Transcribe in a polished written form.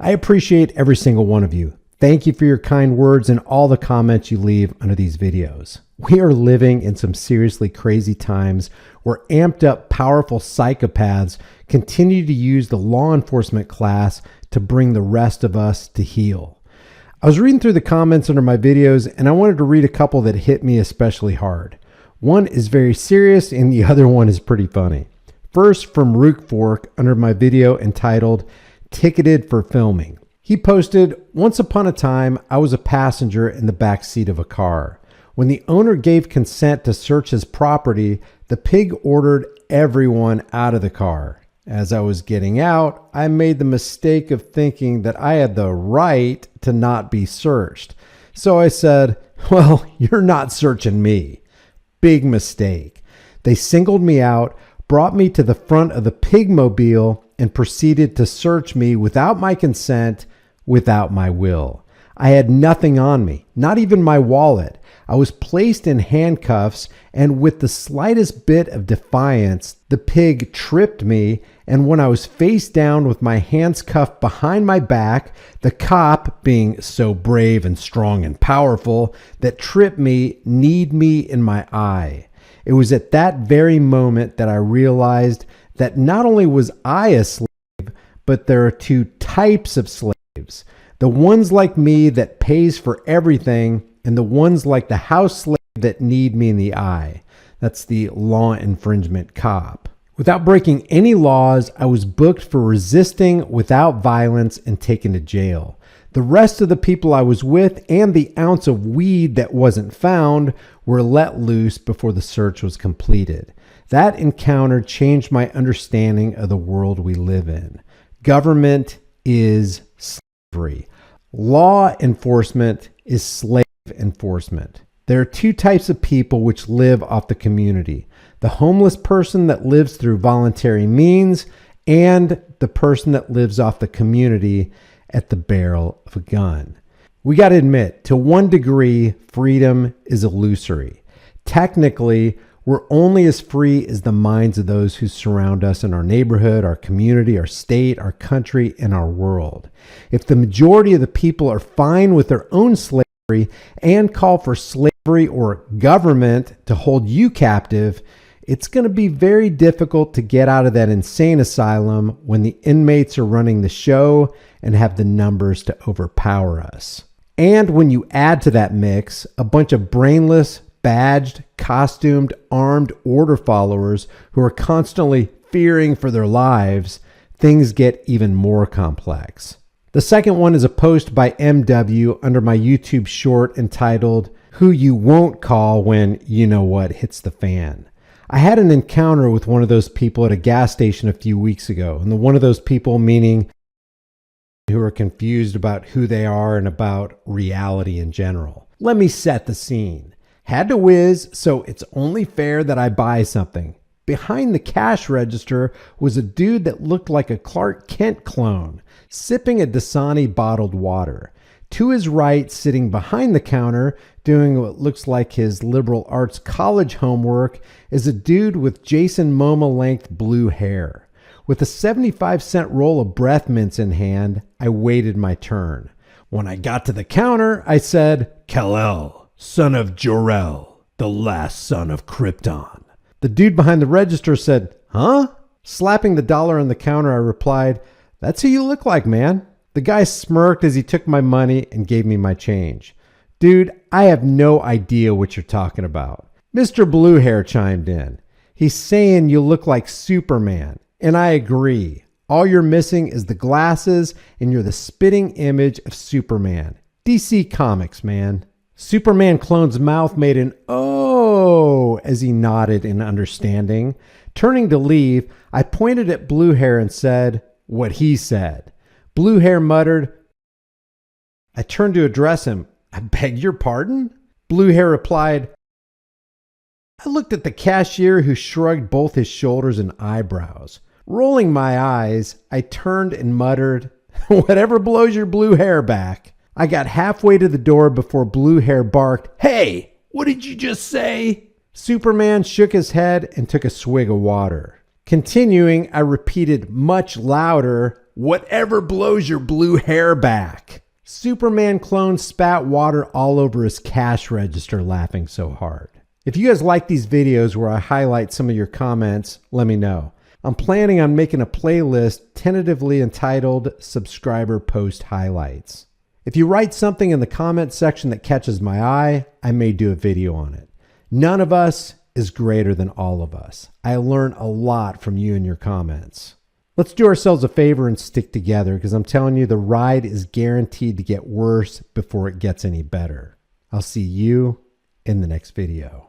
I appreciate every single one of you. Thank you for your kind words and all the comments you leave under these videos. We are living in some seriously crazy times where amped up, powerful psychopaths continue to use the law enforcement class to bring the rest of us to heel. I was reading through the comments under my videos and I wanted to read a couple that hit me especially hard. One is very serious and the other one is pretty funny. First, from Rook Fork under my video entitled Ticketed for Filming. He posted, "Once upon a time, I was a passenger in the back seat of a car. When the owner gave consent to search his property, the pig ordered everyone out of the car. As I was getting out, I made the mistake of thinking that I had the right to not be searched. So I said, 'Well, you're not searching me.' Big mistake. They singled me out, brought me to the front of the pigmobile, and proceeded to search me without my consent, without my will. I had nothing on me, not even my wallet. I was placed in handcuffs, and with the slightest bit of defiance, the pig tripped me, and when I was face down with my hands cuffed behind my back, the cop, being so brave and strong and powerful, that tripped me, kneed me in my eye. It was at that very moment that I realized that not only was I a slave, but there are two types of slaves. The ones like me that pays for everything, and the ones like the house slave that need me in the eye." That's the law infringement cop. Without breaking any laws, I was booked for resisting without violence and taken to jail. The rest of the people I was with and the ounce of weed that wasn't found were let loose before the search was completed. That encounter changed my understanding of the world we live in. Government is slavery. Law enforcement is slave enforcement. There are two types of people which live off the community: the homeless person that lives through voluntary means, and the person that lives off the community at the barrel of a gun. We got to admit, to one degree, freedom is illusory. Technically, we're only as free as the minds of those who surround us in our neighborhood, our community, our state, our country, and our world. If the majority of the people are fine with their own slavery and call for slavery or government to hold you captive, it's going to be very difficult to get out of that insane asylum when the inmates are running the show and have the numbers to overpower us. And when you add to that mix a bunch of brainless, badged, costumed, armed order followers who are constantly fearing for their lives, things get even more complex. The second one is a post by MW under my YouTube short entitled, "Who You Won't Call When You Know What Hits the Fan." I had an encounter with one of those people at a gas station a few weeks ago, and one of those people meaning who are confused about who they are and about reality in general. Let me set the scene. Had to whiz, so it's only fair that I buy something. Behind the cash register was a dude that looked like a Clark Kent clone, sipping a Dasani bottled water. To his right, sitting behind the counter, doing what looks like his liberal arts college homework, is a dude with Jason Momoa-length blue hair. With a 75-cent roll of breath mints in hand, I waited my turn. When I got to the counter, I said, "Kal-El, son of Jor-El, the last son of Krypton." The dude behind the register said, "Huh?" Slapping the dollar on the counter, I replied, "That's who you look like, man." The guy smirked as he took my money and gave me my change. "Dude, I have no idea what you're talking about." Mr. Blue Hair chimed in. "He's saying you look like Superman, and I agree. All you're missing is the glasses, and you're the spitting image of Superman. DC Comics, man." Superman clone's mouth made an "oh" as he nodded in understanding. Turning to leave, I pointed at Blue Hair and said what he said. Blue Hair muttered. I turned to address him. "I beg your pardon?" Blue Hair replied. I looked at the cashier, who shrugged both his shoulders and eyebrows. Rolling my eyes, I turned and muttered, "Whatever blows your blue hair back." I got halfway to the door before Blue Hair barked, "Hey, what did you just say?" Superman shook his head and took a swig of water. Continuing, I repeated much louder, Whatever blows your blue hair back. Superman clone spat water all over his cash register laughing so hard. If you guys like these videos where I highlight some of your comments, let me know. I'm planning on making a playlist tentatively entitled Subscriber Post Highlights. If you write something in the comment section that catches my eye, I may do a video on it. None of us is greater than all of us. I learn a lot from you and your comments. Let's do ourselves a favor and stick together, because I'm telling you, the ride is guaranteed to get worse before it gets any better. I'll see you in the next video.